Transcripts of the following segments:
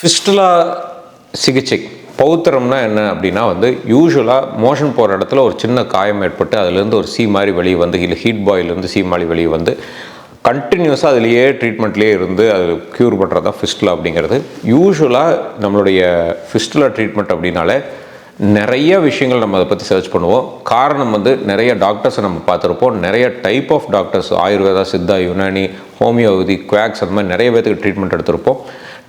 Fistula சிகிச்சை பௌத்திரம்னா என்ன அப்படின்னா யூஸ்வலாக மோஷன் போகிற இடத்துல ஒரு சின்ன காயம் ஏற்பட்டு அதுலேருந்து ஒரு சீ மாதிரி வெளியே வந்து இல்லை ஹீட் பாயிலேருந்து சீ மாதிரி வெளியே வந்து கண்டினியூஸாக அதுலேயே ட்ரீட்மெண்ட்லேயே இருந்து அது க்யூர் பண்ணுறது தான் ஃபிஸ்டுலா அப்படிங்கிறது. யூஸ்வலாக நம்மளுடைய ஃபிஸ்டுலா ட்ரீட்மெண்ட் அப்படின்னாலே நிறைய விஷயங்கள் நம்ம அதை பற்றி சர்ச் பண்ணுவோம். காரணம் நிறைய டாக்டர்ஸை நம்ம பார்த்துருப்போம். நிறைய type of doctors, Ayurveda, Siddha, Unani, homeopathy, quacks, அந்த மாதிரி நிறைய பேருக்கு ட்ரீட்மெண்ட் எடுத்திருப்போம்.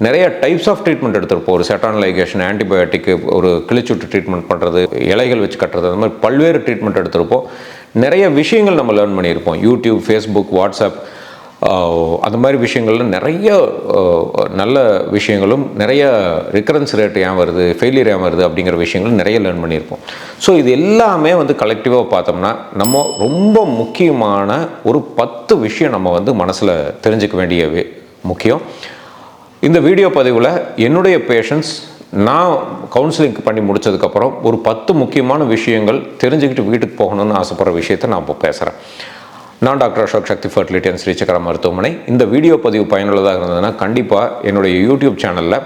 நிறைய டைப்ஸ் ஆஃப் ட்ரீட்மெண்ட் எடுத்திருப்போம். ஒரு செட்டான் லைகேஷன், ஆன்டிபயோட்டிக்கு, ஒரு கிழிச்சுட்டு ட்ரீட்மெண்ட் பண்ணுறது, இலைகள் வச்சு கட்டுறது, அந்த மாதிரி பல்வேறு ட்ரீட்மெண்ட் எடுத்திருப்போம். நிறைய விஷயங்கள் நம்ம லேர்ன் பண்ணியிருப்போம். யூடியூப், ஃபேஸ்புக், வாட்ஸ்அப், அந்த மாதிரி விஷயங்கள்ல நிறைய நல்ல விஷயங்களும் நிறைய ரிக்கரன்ஸ் ரேட் ஏன் வருது, ஃபெயிலியர் ஏன் வருது அப்படிங்கிற விஷயங்கள் நிறைய லேர்ன் பண்ணியிருப்போம். ஸோ இது எல்லாமே கலெக்டிவாக பார்த்தோம்னா நம்ம ரொம்ப முக்கியமான ஒரு 10 விஷயம் நம்ம மனசில் தெரிஞ்சுக்க வேண்டிய முக்கியம். இந்த வீடியோ பதிவில் என்னுடைய பேஷண்ட்ஸ் நான் கவுன்சிலிங் பண்ணி முடித்ததுக்கப்புறம் ஒரு 10 முக்கியமான விஷயங்கள் தெரிஞ்சுக்கிட்டு வீட்டுக்கு போகணும்னு ஆசைப்படுற விஷயத்தை நான் இப்போ பேசுகிறேன். நான் doctor Ashok, Sakthi fertility and Srichakra மருத்துவமனை. இந்த வீடியோ பதிவு பயனுள்ளதாக இருந்ததுன்னா கண்டிப்பாக என்னுடைய யூடியூப் சேனலில்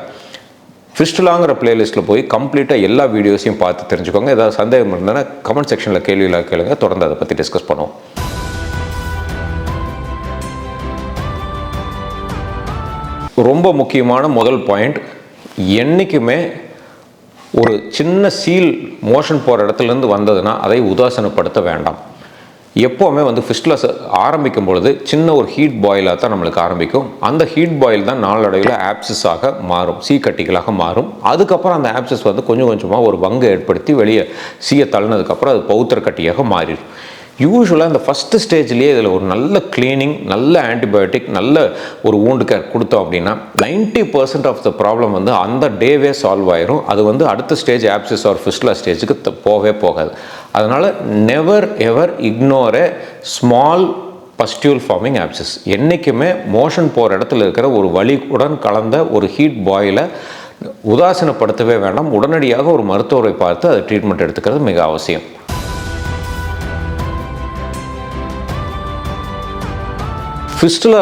ஃபிஸ்டுலாங்கிற பிளேலிஸ்ட்டில் போய் கம்ப்ளீட்டாக எல்லா வீடியோஸையும் பார்த்து தெரிஞ்சுக்கோங்க. ஏதாவது சந்தேகம் இருந்ததுன்னா கமெண்ட் செக்ஷனில் கேள்வியில் கேளுங்க, தொடர்ந்து அதை பற்றி டிஸ்கஸ் பண்ணுவோம். ரொம்ப முக்கியமான முதல் பாயிண்ட், என்றைக்குமே ஒரு சின்ன சீல் மோஷன் போகிற இடத்துலேருந்து வந்ததுன்னா அதை உதாசீனப்படுத்த வேண்டாம். எப்போவுமே ஃபிஸ்டுலா ஆரம்பிக்கும் பொழுது சின்ன ஒரு ஹீட் பாயிலாக தான் நம்மளுக்கு ஆரம்பிக்கும். அந்த ஹீட் பாயில் தான் நாளடைவில் ஆப்சஸாக மாறும், சீக்கட்டிகளாக மாறும். அதுக்கப்புறம் அந்த ஆப்சஸ் கொஞ்சம் கொஞ்சமாக ஒரு வங்கை ஏற்படுத்தி வெளியே சீயை தள்ளினதுக்கப்புறம் அது பௌத்திர கட்டியாக மாறிடும். யூஸ்வலாக இந்த ஃபஸ்ட்டு ஸ்டேஜ்லேயே இதில் ஒரு நல்ல க்ளீனிங், நல்ல ஆன்டிபயோட்டிக், நல்ல ஒரு வூண்டு கேர் கொடுத்தோம் அப்படின்னா 90% ஆஃப் த ப்ராப்ளம் அந்த டேவே சால்வ் ஆயிரும். அது அடுத்த ஸ்டேஜ் ஆப்சஸ் ஆர் ஃபிஸ்டுலா ஸ்டேஜுக்கு போகவே போகாது. அதனால் never ever ignore a small pustule forming abscess. என்றைக்குமே மோஷன் போகிற இடத்துல இருக்கிற ஒரு வலியுடன் கலந்த ஒரு ஹீட் பாயிலை உதாசீனப்படுத்தவே வேண்டாம். உடனடியாக ஒரு மருத்துவரை பார்த்து அதை ட்ரீட்மெண்ட் எடுத்துக்கிறது மிக அவசியம். ஃபிஸ்டுலா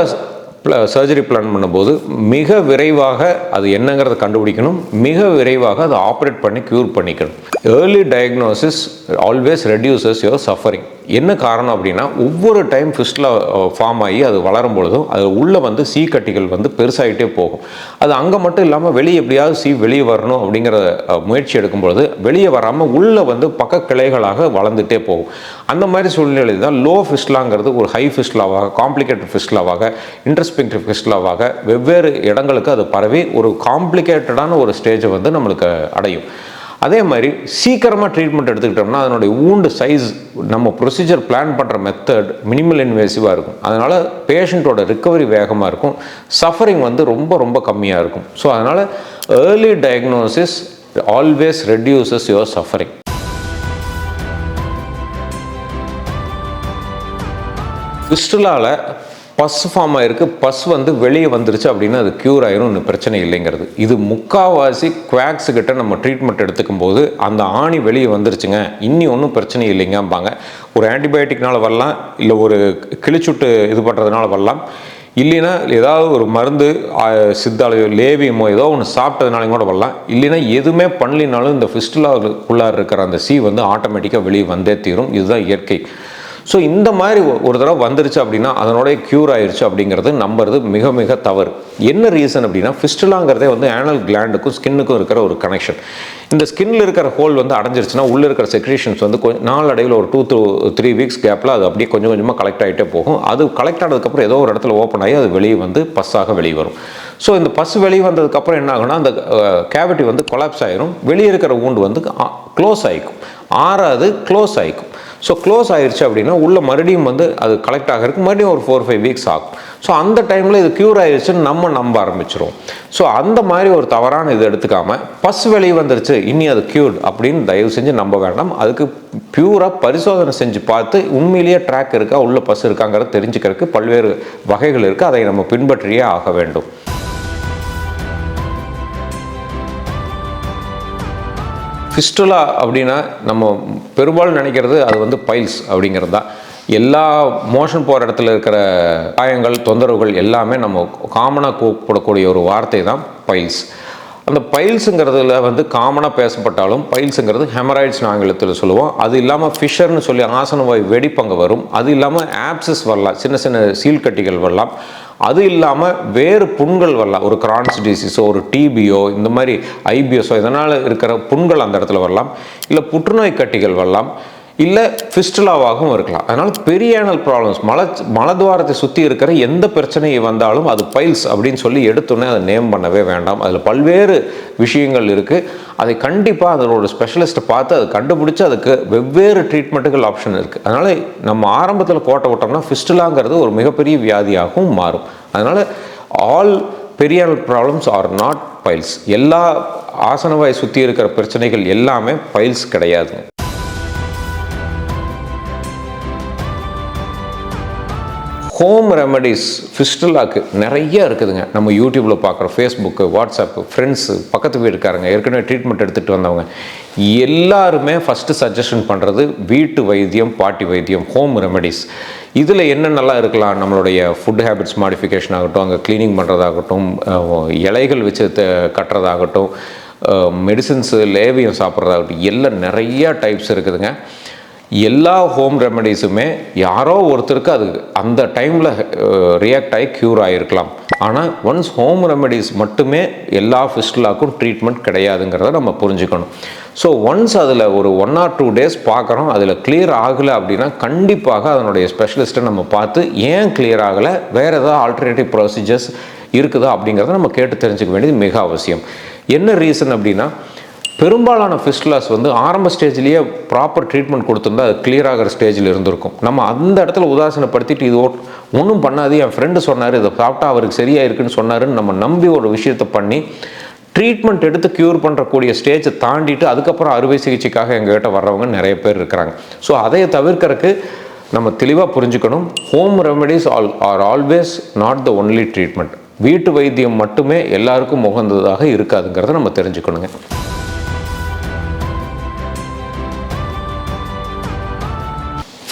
சர்ஜரி பிளான் பண்ணும்போது மிக விரைவாக அது என்னங்கிறத கண்டுபிடிக்கணும், மிக விரைவாக அதை ஆப்ரேட் பண்ணி க்யூர் பண்ணிக்கணும். Early diagnosis always reduces your suffering. என்ன காரணம் அப்படின்னா, ஒவ்வொரு டைம் ஃபிஸ்டுலா ஃபார்ம் ஆகி அது வளரும் பொழுதும் அது உள்ளே சீக்கட்டிகள் பெருசாகிட்டே போகும். அது அங்கே மட்டும் இல்லாமல் வெளியே எப்படியாவது வெளியே வரணும் அப்படிங்கிற முயற்சி எடுக்கும் பொழுது வெளியே வராமல் உள்ளே பக்க கிளைகளாக வளர்ந்துட்டே போகும். அந்த மாதிரி சூழ்நிலை தான் லோ ஃபிஸ்டுலாங்கிறது ஒரு ஹை ஃபிஸ்டுலாவாக, காம்ப்ளிகேட்டட் ஃபிஸ்டுலாவாக, இன்ட்ரஸ்பெக்டிவ் ஃபிஸ்டுலாவாக வெவ்வேறு இடங்களுக்கு அது பரவி ஒரு காம்ப்ளிகேட்டடான ஒரு ஸ்டேஜை நம்மளுக்கு அடையும். அதே மாதிரி சீக்கிரமாக ட்ரீட்மெண்ட் எடுத்துக்கிட்டோம்னா அதனுடைய வூண்டு சைஸ், நம்ம ப்ரொசீஜர் பிளான் பண்ணுற மெத்தட் மினிமல் இன்வேசிவாக இருக்கும். அதனால் பேஷண்ட்டோட ரிக்கவரி வேகமாக இருக்கும், சஃபரிங் ரொம்ப ரொம்ப கம்மியாக இருக்கும். ஸோ அதனால் early diagnosis always reduces your suffering. ஃபிஸ்டுலாவில் பஸ் ஃபார்ம் ஆகிருக்கு, பஸ் வெளியே வந்துருச்சு அப்படின்னா அது க்யூர் ஆயிரும், இன்னும் பிரச்சனை இல்லைங்கிறது. இது முக்கால்வாசி குவாக்ஸுக்கிட்ட நம்ம ட்ரீட்மெண்ட் எடுத்துக்கும் போது அந்த ஆணி வெளியே வந்துருச்சுங்க, இன்னி ஒன்றும் பிரச்சனை இல்லைங்கம்பாங்க. ஒரு ஆன்டிபயோட்டிக்னால வரலாம், இல்லை ஒரு கிழிச்சுட்டு இது பண்ணுறதுனால வரலாம், இல்லைன்னா ஏதாவது ஒரு மருந்து சித்தாலையோ லேவியமோ ஏதோ ஒன்று சாப்பிட்டதுனாலையும் கூட வரலாம். இல்லைன்னா எதுவுமே பண்ணலினாலும் இந்த ஃபிஸ்டுலாவுக்குள்ளார இருக்கிற அந்த சீ ஆட்டோமேட்டிக்காக வெளியே வந்தே தீரும். இதுதான் இயற்கை. ஸோ இந்த மாதிரி ஒரு தடவை வந்துருச்சு அப்படின்னா அதனோடைய க்யூர் ஆயிடுச்சு அப்படிங்கிறது நம்புறது மிக மிக தவறு. என்ன ரீசன் அப்படின்னா, ஃபிஸ்டுலாங்கிறதே ஆனல் கிளாண்டுக்கும் ஸ்கின்னுக்கும் இருக்கிற ஒரு கனெக்ஷன். இந்த ஸ்கின்னில் இருக்கிற ஹோல் அடைஞ்சிருச்சுன்னா உள்ளே இருக்கிற செக்ரேஷன்ஸ் கொஞ்சம் நாளடைவில் ஒரு 2 to 3 வீக்ஸ் கேப்பில் அது அப்படியே கொஞ்சம் கொஞ்சமாக கலெக்ட் ஆகிட்டே போகும். அது கலெக்ட் ஆனதுக்கப்புறம் ஏதோ ஒரு இடத்துல ஓப்பன் ஆகி அது வெளியே பஸ்ஸாக வெளியே வரும். ஸோ இந்த பஸ் வெளியே வந்ததுக்கப்புறம் என்ன ஆகுனா, அந்த கேவிட்டி கொலாப்ஸ் ஆகிரும், வெளியே இருக்கிற வூண்டு க்ளோஸ் ஆகிக்கும், ஆறாது க்ளோஸ் ஆகிக்கும். ஸோ க்ளோஸ் ஆயிடுச்சு அப்படின்னா உள்ளே மறுபடியும் அது கலெக்ட் ஆகிறதுக்கு மறுபடியும் ஒரு 4-5 வீக்ஸ் ஆகும். ஸோ அந்த டைமில் இது க்யூர் ஆயிடுச்சுன்னு நம்ம நம்ப ஆரம்பிச்சிருவோம். ஸோ அந்த மாதிரி ஒரு தவறான இது எடுத்துக்காமல் பஸ் வெளியே வந்துருச்சு இனி அது க்யூர்ட் அப்படின்னு தயவு செஞ்சு நம்ப வேண்டாம். அதுக்கு பியூராக பரிசோதனை செஞ்சு பார்த்து உண்மையிலேயே ட்ராக் இருக்கா, உள்ள பஸ் இருக்காங்கிறத தெரிஞ்சுக்கிறதுக்கு பல்வேறு வகைகள் இருக்குது. அதை நம்ம பின்பற்றியே ஆக வேண்டும். ஃபிஸ்டுலா அப்படின்னா நம்ம பெரும்பாலும் நினைக்கிறது அது பைல்ஸ் அப்படிங்கிறது தான். எல்லா மோஷன் போகிற இடத்துல இருக்கிற காயங்கள், தொந்தரவுகள் எல்லாமே நம்ம காமனாக கூப்பிடக்கூடிய ஒரு வார்த்தை தான் பைல்ஸ். அந்த பைல்ஸுங்கிறதுல வந்து காமனாக பேசப்பட்டாலும் பைல்ஸுங்கிறது ஹெமராய்ட்ஸ்னு ஆங்கிலத்தில் சொல்லுவோம். அது இல்லாமல் ஃபிஷர்னு சொல்லி ஆசனவாய் வெடிப்பங்க வரும். அது இல்லாமல் ஆப்சஸ் வரலாம், சின்ன சின்ன சீழ்கட்டிகள் வரலாம். அது இல்லாமல் வேறு புண்கள் வரலாம், ஒரு கிரான்ஸ் டிசீஸோ ஒரு டிபியோ இந்த மாதிரி ஐபிஎஸோ இதனால் இருக்கிற புண்கள் அந்த இடத்துல வரலாம். இல்லை புற்றுநோய் கட்டிகள் வரலாம், இல்லை ஃபிஸ்டுலாவாகவும் இருக்கலாம். அதனால் பெரியானல் ப்ராப்ளம்ஸ், மலத்வாரத்தை சுற்றி இருக்கிற எந்த பிரச்சனையை வந்தாலும் அது பைல்ஸ் அப்படின்னு சொல்லி எடுத்தோன்னே அதை நேம் பண்ணவே வேண்டாம். அதில் பல்வேறு விஷயங்கள் இருக்குது. அதை கண்டிப்பாக அதனோட ஸ்பெஷலிஸ்ட்டை பார்த்து அதை கண்டுபிடிச்சி அதுக்கு வெவ்வேறு ட்ரீட்மெண்ட்டுகள் ஆப்ஷன் இருக்குது. அதனால் நம்ம ஆரம்பத்தில் கோட்டை விட்டோம்னா ஃபிஸ்டுலாங்கிறது ஒரு மிகப்பெரிய வியாதியாகவும் மாறும். அதனால் all perianal problems are not piles. எல்லா ஆசனவாய் சுற்றி இருக்கிற பிரச்சனைகள் எல்லாமே பைல்ஸ் கிடையாதுங்க. ஹோம் ரெமடிஸ் ஃபிஸ்டுலாக்கு நிறைய இருக்குதுங்க. நம்ம யூடியூப்பில் பார்க்குறோம், ஃபேஸ்புக்கு, வாட்ஸ்அப்பு, ஃப்ரெண்ட்ஸு, பக்கத்து வீட்டுக்காரங்க, ஏற்கனவே ட்ரீட்மெண்ட் எடுத்துகிட்டு வந்தவங்க எல்லாருமே ஃபஸ்ட்டு சஜஷன் பண்ணுறது வீட்டு வைத்தியம், பாட்டி வைத்தியம், ஹோம் ரெமடிஸ். இதில் என்னென்னலாம் இருக்கலாம்? நம்மளுடைய ஃபுட் ஹேபிட்ஸ் மாடிஃபிகேஷன் ஆகட்டும், அங்கே க்ளீனிங் பண்ணுறதாகட்டும், இலைகள் வச்சு கட்டுறதாகட்டும், மெடிசின்ஸு, லேவியம் சாப்பிட்றதாகட்டும், எல்லாம் நிறையா டைப்ஸ் இருக்குதுங்க. எல்லா ஹோம் ரெமடிஸுமே யாரோ ஒருத்தருக்கு அது அந்த டைமில் ரியாக்ட் ஆகி க்யூர் ஆகிருக்கலாம். ஆனால் ஒன்ஸ் ஹோம் ரெமடிஸ் மட்டுமே எல்லா ஃபிஸ்டுலாக்கும் ட்ரீட்மெண்ட் கிடையாதுங்கிறத நம்ம புரிஞ்சுக்கணும். ஸோ ஒன்ஸ் அதில் ஒரு 1 or 2 days பார்க்குறோம், அதில் கிளியர் ஆகலை அப்படின்னா கண்டிப்பாக அதனுடைய ஸ்பெஷலிஸ்ட்டை நம்ம பார்த்து ஏன் கிளியர் ஆகலை, வேறு ஏதாவது ஆல்டர்னேட்டிவ் ப்ரொசீஜர்ஸ் இருக்குதா அப்படிங்கிறத நம்ம கேட்டு தெரிஞ்சுக்க வேண்டியது மிக அவசியம். என்ன ரீசன் அப்படின்னா, பெரும்பாலான ஃபிஸ்டுலாஸ் வந்து ஆரம்ப ஸ்டேஜ்லேயே ப்ராப்பர் ட்ரீட்மெண்ட் கொடுத்துருந்தா அது கிளியர் ஆகிற ஸ்டேஜில் இருந்திருக்கும். நம்ம அந்த இடத்துல உதாசீனப்படுத்திட்டு இது ஒன்றும் பண்ணாது, என் ஃப்ரெண்டு சொன்னார், இதை சாப்பிட்டா அவருக்கு சரியாக இருக்குன்னு சொன்னாருன்னு நம்ம நம்பி ஒரு விஷயத்தை பண்ணி ட்ரீட்மெண்ட் எடுத்து க்யூர் பண்ணுறக்கூடிய ஸ்டேஜை தாண்டிட்டு அதுக்கப்புறம் அறுவை சிகிச்சைக்காக எங்கள்கிட்ட வர்றவங்க நிறைய பேர் இருக்கிறாங்க. ஸோ அதை தவிர்க்கறதுக்கு நம்ம தெளிவாக புரிஞ்சுக்கணும், home remedies are always not the only treatment. வீட்டு வைத்தியம் மட்டுமே எல்லாருக்கும் உகந்ததாக இருக்காதுங்கிறத நம்ம தெரிஞ்சுக்கணுங்க.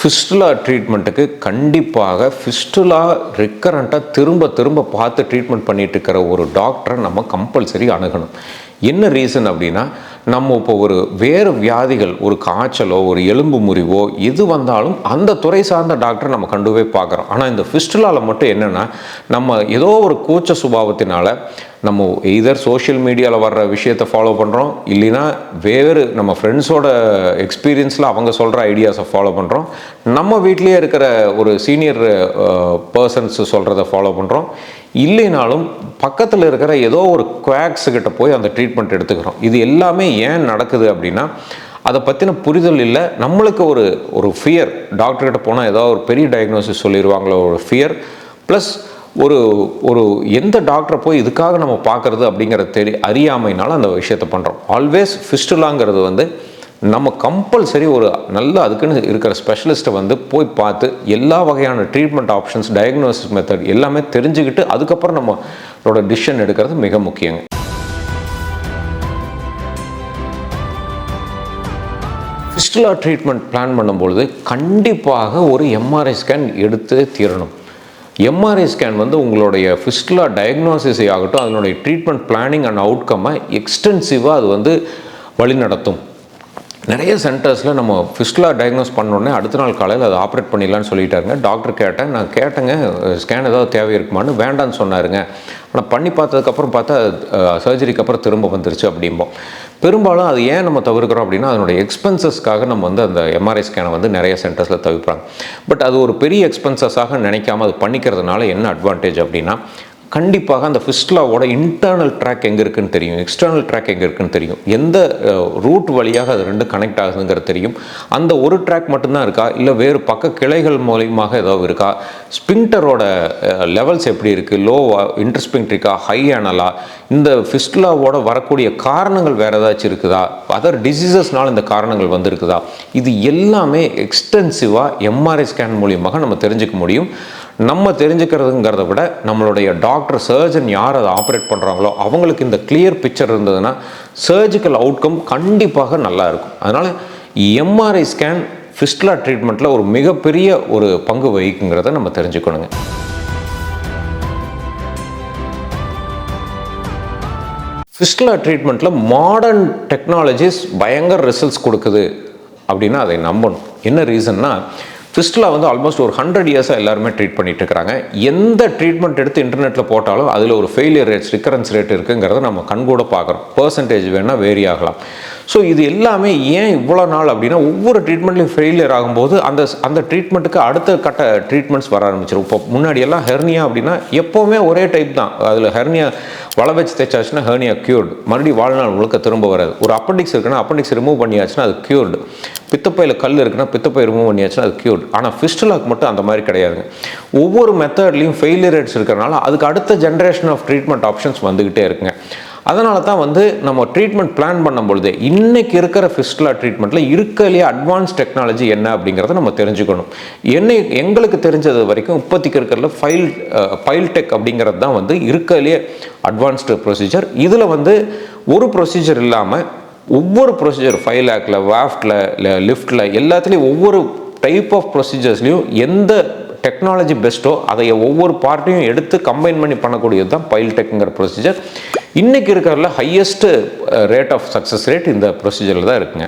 ஃபிஸ்டுலா ட்ரீட்மெண்ட்டுக்கு கண்டிப்பாக ஃபிஸ்டுலா ரிக்கரண்ட்டாக திரும்ப பார்த்து ட்ரீட்மெண்ட் பண்ணிட்டு இருக்கிற ஒரு டாக்டரை நம்ம கம்பல்சரி அணுகணும். என்ன ரீசன் அப்படின்னா, நம்ம இப்போ ஒரு வேறு வியாதிகள், ஒரு காய்ச்சலோ ஒரு எலும்பு முறிவோ எது வந்தாலும் அந்த துறை சார்ந்த டாக்டரை நம்ம கண்டுவே பார்க்குறோம். ஆனால் இந்த ஃபிஸ்டுலாவில் மட்டும் என்னென்னா, நம்ம ஏதோ ஒரு கூச்ச சுபாவத்தினால நம்ம எய்தர் சோஷியல் மீடியாவில் வர்ற விஷயத்தை ஃபாலோ பண்ணுறோம், இல்லைன்னா வேறு நம்ம ஃப்ரெண்ட்ஸோட எக்ஸ்பீரியன்ஸில் அவங்க சொல்கிற ஐடியாஸை ஃபாலோ பண்ணுறோம், நம்ம வீட்லேயே இருக்கிற ஒரு சீனியர் பர்சன்ஸ் சொல்கிறத ஃபாலோ பண்ணுறோம், இல்லைனாலும் பக்கத்தில் இருக்கிற ஏதோ ஒரு குவாக்ஸுக்கிட்ட போய் அந்த ட்ரீட்மெண்ட் எடுத்துக்கிறோம். இது எல்லாமே ஏன் நடக்குது அப்படின்னா, அதை பற்றின புரிதல் இல்லை. நம்மளுக்கு ஒரு ஃபியர், டாக்டர்கிட்ட போனால் ஏதாவது ஒரு பெரிய டயக்னோசிஸ் சொல்லிடுவாங்களோ ஒரு ஃபியர், ப்ளஸ் ஒரு எந்த டாக்டரை போய் இதுக்காக நம்ம பார்க்குறது அப்படிங்கிற அறியாமைனால அந்த விஷயத்தை பண்ணுறோம். ஆல்வேஸ் ஃபிஸ்டுலாங்கிறது வந்து நம்ம கம்பல்சரி ஒரு நல்ல அதுக்குன்னு இருக்கிற ஸ்பெஷலிஸ்ட்டை வந்து போய் பார்த்து எல்லா வகையான ட்ரீட்மெண்ட் ஆப்ஷன்ஸ், டயக்னோசிஸ் மெத்தட் எல்லாமே தெரிஞ்சுக்கிட்டு அதுக்கப்புறம் நம்மளோட டிசிஷன் எடுக்கிறது மிக முக்கியங்க. ஃபிஸ்டுலா ட்ரீட்மெண்ட் பிளான் பண்ணும்பொழுது கண்டிப்பாக ஒரு எம்ஆர்ஐ ஸ்கேன் எடுத்து தீரணும். எம்ஆர்ஐ ஸ்கேன் வந்து உங்களுடைய ஃபிஸ்டுலா டயக்னோசிஸை ஆகட்டும், அதனுடைய ட்ரீட்மெண்ட் பிளானிங் அண்ட் அவுட்கம்மை எக்ஸ்டென்சிவாக அது வந்து வழிநடத்தும். நிறைய சென்டர்ஸில் நம்ம ஃபிஸ்டுலா டயக்னோஸ் பண்ணோடனே அடுத்த நாள் காலையில் அதை ஆப்ரேட் பண்ணிடலான்னு சொல்லிட்டாருங்க. டாக்டர் நான் கேட்டேங்க ஸ்கேன் ஏதாவது தேவை இருக்குமான்னு, வேண்டான்னு சொன்னாருங்க. ஆனால் பண்ணி பார்த்ததுக்கப்புறம் பார்த்தா சர்ஜரிக்கு அப்புறம் திரும்ப வந்துருச்சு அப்படிம்போம். பெரும்பாலும் அது ஏன் நம்ம தவிர்க்கிறோம் அப்படின்னா, அதனுடைய எக்ஸ்பென்சஸ்க்காக நம்ம வந்து அந்த எம்ஆர்ஐ ஸ்கேனை வந்து நிறைய சென்டர்ஸில் தவிர்ப்பாங்க. பட் அது ஒரு பெரிய எக்ஸ்பென்சஸாக நினைக்காம அது பண்ணிக்கிறதுனால என்ன அட்வான்டேஜ் அப்படின்னா, கண்டிப்பாக அந்த ஃபிஸ்டுலாவோட இன்டர்னல் ட்ராக் எங்கே இருக்குன்னு தெரியும், எக்ஸ்டர்னல் ட்ராக் எங்கே இருக்குன்னு தெரியும், எந்த ரூட் வழியாக அது ரெண்டு கனெக்ட் ஆகுதுங்கிறது தெரியும். அந்த ஒரு ட்ராக் மட்டும்தான் இருக்கா, இல்லை வேறு பக்க கிளைகள் மூலியமாக ஏதாவது இருக்கா, ஸ்பிங்டரோட லெவல்ஸ் எப்படி இருக்குது, லோ இன்டர்ஸ்பிங்ட்ரிக்கா, ஹை ஆனலா, இந்த ஃபிஸ்டுலாவோட வரக்கூடிய காரணங்கள் வேறு ஏதாச்சும் இருக்குதா, அதர் டிசீசஸ்னால் இந்த காரணங்கள் வந்திருக்குதா, இது எல்லாமே எக்ஸ்டென்சிவாக எம்ஆர்ஐ ஸ்கேன் மூலியமாக நம்ம தெரிஞ்சுக்க முடியும். நம்ம தெரிஞ்சுக்கிறதுங்கிறத விட நம்மளுடைய டாக்டர், சர்ஜன் யார் அதை ஆப்ரேட் பண்ணுறாங்களோ அவங்களுக்கு இந்த கிளியர் பிக்சர் இருந்ததுன்னா சர்ஜிக்கல் அவுட்கம் கண்டிப்பாக நல்லா இருக்கும். அதனால் எம்ஆர்ஐ ஸ்கேன் ஃபிஸ்டுலா ட்ரீட்மெண்ட்டில் ஒரு மிகப்பெரிய ஒரு பங்கு வகிக்குங்கிறத நம்ம தெரிஞ்சுக்கணுங்க. ஃபிஸ்டுலா ட்ரீட்மெண்ட்டில் மாடர்ன் டெக்னாலஜிஸ் பயங்கர ரிசல்ட்ஸ் கொடுக்குது அப்படின்னா அதை நம்பணும். என்ன ரீசன்னா, ஃபிஸ்டுலா வந்து ஆல்மோஸ்ட் ஒரு 100 இயர்ஸாக எல்லாருமே ட்ரீட் பண்ணிட்டு இருக்கிறாங்க. எந்த ட்ரீட்மெண்ட் எடுத்து இன்டர்நெட்டில் போட்டாலும் அதில் ஒரு ஃபெயிலியர் ரேட்ஸ், ரிக்கரன்ஸ் ரேட் இருக்குங்கிறத நம்ம கண்கூட பார்க்குறோம். பர்சன்டேஜ் வேணால் வேரி ஆகலாம். ஸோ இது எல்லாமே ஏன் இவ்வளோ நாள் அப்படின்னா, ஒவ்வொரு ட்ரீட்மெண்ட்லையும் ஃபெயிலியர் ஆகும்போது அந்த ட்ரீட்மெண்ட்டுக்கு அடுத்த கட்ட ட்ரீட்மெண்ட்ஸ் வர ஆரம்பிச்சிடும். இப்போ முன்னாடியெல்லாம் ஹெர்னியா அப்படின்னா எப்போவுமே ஒரே டைப் தான். அதில் ஹெர்னியா வளை வச்சு தைச்சாச்சுன்னா ஹெர்னியா க்யூர்டு, மறுபடியும் வாழ்நாள் முழுக்க திரும்ப வராது. ஒரு அப்பெண்டிக்ஸ் இருக்குன்னா அப்பெண்டிக்ஸ் ரிமூவ் பண்ணியாச்சுன்னா அது க்யூர்டு. பித்தப்பையில் கல் இருக்குன்னா பித்தப்பை ரிமூவ் பண்ணியாச்சுன்னா அது க்யூர்டு. ஆனால் ஃபிஸ்டுலாக்கு மட்டும் அந்த மாதிரி கிடையாதுங்க. ஒவ்வொரு மெத்தட்லையும் ஃபெயிலியர் ரேட்ஸ் இருக்கிறனால அதுக்கு அடுத்த ஜென்ரேஷன் ஆஃப் ட்ரீட்மெண்ட் ஆப்ஷன்ஸ் வந்துக்கிட்டே இருக்குங்க. அதனால தான் வந்து நம்ம ட்ரீட்மெண்ட் பிளான் பண்ணும்பொழுது இன்றைக்கி இருக்கிற ஃபிஸ்டுலா ட்ரீட்மெண்ட்டில் இருக்கலையே அட்வான்ஸ் டெக்னாலஜி என்ன அப்படிங்கிறத நம்ம தெரிஞ்சுக்கணும். எங்களுக்கு தெரிஞ்சது வரைக்கும் இப்போதைக்கு இருக்கிறதுல பைல்டெக் அப்படிங்கிறது தான் வந்து இருக்கலையே அட்வான்ஸ்டு ப்ரொசீஜர். இதில் வந்து ஒரு ப்ரொசீஜர் இல்லாமல் ஒவ்வொரு ப்ரொசீஜர் ஃபைலாக்கில், வாஃப்டில், இல்லை லிஃப்டில் எல்லாத்துலேயும் ஒவ்வொரு டைப் ஆஃப் ப்ரொசீஜர்ஸ்லையும் எந்த டெக்னாலஜி பெஸ்ட்டோ அதை ஒவ்வொரு பார்ட்டையும் எடுத்து கம்பைன் பண்ணி பண்ணக்கூடியது தான் பைல்டெக்ங்கிற ப்ரொசீஜர். இன்றைக்கி இருக்கிறதுல highest rate of success rate இந்த ப்ரொசீஜரில் தான் இருக்குங்க.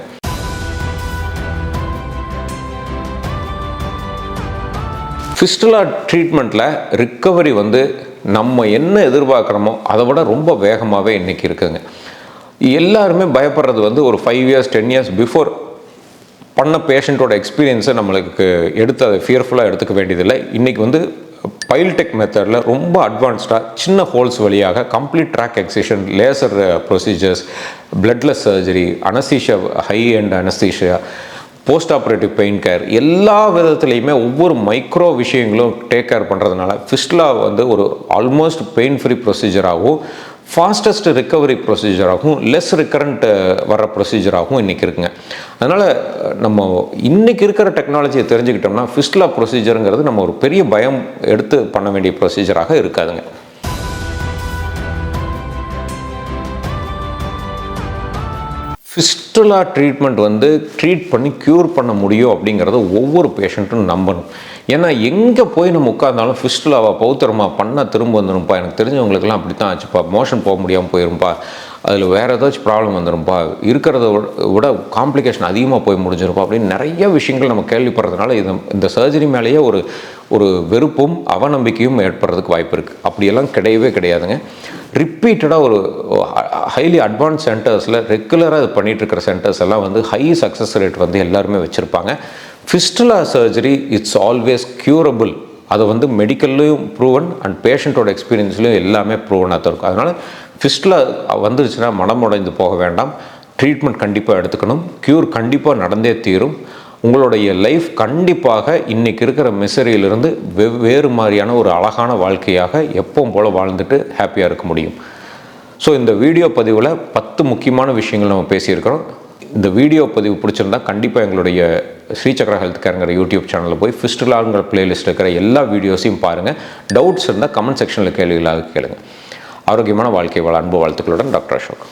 ஃபிஸ்டுலா ட்ரீட்மெண்ட்டில் ரிக்கவரி வந்து நம்ம என்ன எதிர்பார்க்குறோமோ அதை விட ரொம்ப வேகமாகவே இன்றைக்கி இருக்குங்க. எல்லாருமே பயப்படுறது வந்து ஒரு 5 இயர்ஸ் 10 இயர்ஸ் பிஃபோர் பண்ண பேஷண்ட்டோட எக்ஸ்பீரியன்ஸை நம்மளுக்கு எடுத்து அதை ஃபியர்ஃபுல்லாக எடுத்துக்க வேண்டியதில்லை. இன்றைக்கி வந்து பைல்டெக் மெத்தடில் ரொம்ப அட்வான்ஸ்டாக சின்ன ஹோல்ஸ் வழியாக complete tract excision, laser procedures, bloodless surgery, anaesthesia, high end anaesthesia, post operative pain care, எல்லா விதத்துலேயுமே ஒவ்வொரு மைக்ரோ விஷயங்களும் டேக் கேர் பண்ணுறதுனால ஃபிஸ்டுலா வந்து ஒரு ஆல்மோஸ்ட் பெயின் ஃப்ரீ ப்ரொசீஜராகவும், ஃபாஸ்டஸ்ட் ரிக்கவரி ப்ரொசீஜராகவும், லெஸ் ரிக்கரண்ட் வர ப்ரொசீஜராகவும் இன்றைக்கி இருக்குங்க. அதனால் நம்ம இன்றைக்கி இருக்கிற டெக்னாலஜியை தெரிஞ்சுக்கிட்டோம்னா ஃபிஸ்டுலா ப்ரொசீஜருங்கிறது நம்ம ஒரு பெரிய பயம் எடுத்து பண்ண வேண்டிய ப்ரொசீஜராக இருக்காதுங்க. ஃபிஸ்டுலா ட்ரீட்மெண்ட் வந்து ட்ரீட் பண்ணி க்யூர் பண்ண முடியும் அப்படிங்கிறத ஒவ்வொரு பேஷண்ட்டும் நம்பணும். ஏன்னா எங்கே போய் நம்ம உட்கார்ந்தாலும் ஃபிஸ்டுலாவா பௌத்திரமா பண்ணால் திரும்ப வந்துடும்ப்பா, எனக்கு தெரிஞ்சவங்களுக்கெல்லாம் அப்படி தான் ஆச்சுப்பா, மோஷன் போக முடியாமல் போயிரும்பா, அதில் வேறு ஏதாச்சும் ப்ராப்ளம் வந்துடும்ப்பா, இருக்கிறத விட காம்ப்ளிகேஷன் அதிகமாக போய் முடிஞ்சிருப்பா அப்படின்னு நிறைய விஷயங்கள் நம்ம கேள்விப்படுறதுனால இந்த சர்ஜரி மேலேயே ஒரு வெறுப்பும் அவநம்பிக்கையும் ஏற்படுறதுக்கு வாய்ப்பு இருக்குது. அப்படியெல்லாம் கிடையவே கிடையாதுங்க. ரிப்பீட்டடாக ஒரு ஹைலி அட்வான்ஸ் சென்டர்ஸில் ரெகுலராக இது பண்ணிகிட்ருக்கிற சென்டர்ஸ் எல்லாம் வந்து ஹை சக்ஸஸ் ரேட் வந்து எல்லாருமே வச்சுருப்பாங்க. Fistula surgery it's always curable. அதை வந்து மெடிக்கல்லையும் ப்ரூவன் அண்ட் பேஷண்ட்டோட எக்ஸ்பீரியன்ஸ்லையும் எல்லாமே ப்ரூவனாக தான் இருக்கும். அதனால் ஃபிஸ்டுலா வந்துருச்சுன்னா மனமுடைந்து போக வேண்டாம். ட்ரீட்மெண்ட் கண்டிப்பாக எடுத்துக்கணும். க்யூர் கண்டிப்பாக நடந்தே தீரும். உங்களுடைய லைஃப் கண்டிப்பாக இன்றைக்கி இருக்கிற மிசரியிலிருந்து வெவ்வேறு மாதிரியான ஒரு அழகான வாழ்க்கையாக எப்பவும் போல் வாழ்ந்துட்டு ஹாப்பியாக இருக்க முடியும். ஸோ இந்த வீடியோ பதிவில் 10 முக்கியமான விஷயங்கள் நம்ம பேசியிருக்கிறோம். இந்த வீடியோ பதிவு பிடிச்சிருந்தா கண்டிப்பாக எங்களுடைய ஸ்ரீசக்கரா ஹெல்த் கேருங்கிற யூடியூப் சேனலில் போய் ஃபிஸ்டுலாங்கிற பிளேலிஸ்ட் இருக்கிற எல்லா வீடியோஸையும் பாருங்கள். டவுட்ஸ் இருந்தால் கமெண்ட் செக்ஷனில் கேள்விகளாக கேளுங்க. ஆரோக்கியமான வாழ்க்கை வாழ அன்பு வாழ்த்துக்களுடன் டாக்டர் அசோக்.